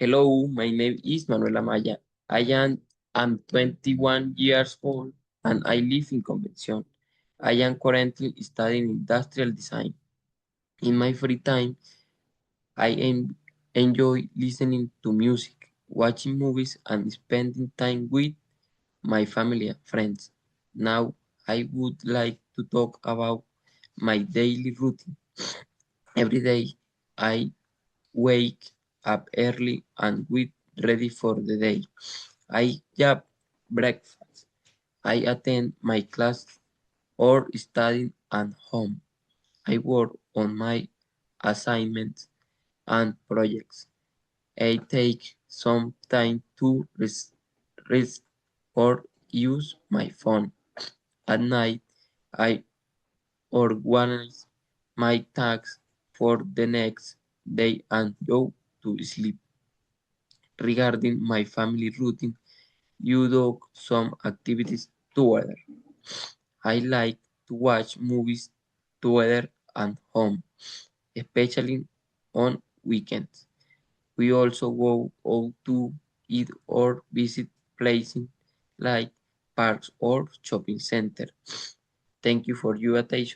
Hello, my name is Manuel Amaya. I'm 21 years old and I live in Convención. I am currently studying industrial design. In my free time, enjoy listening to music, watching movies, and spending time with my family and friends. Now, I would like to talk about my daily routine. Every day, I wake up early and get ready for the day. I have breakfast. I attend my class or study at home. I work on my assignments and projects. I take some time to rest or use my phone. At night, I organize my tasks for the next day and go to sleep. Regarding my family routine, you do some activities together. I like to watch movies together at home, especially on weekends. We also go out to eat or visit places like parks or shopping center. Thank you for your attention.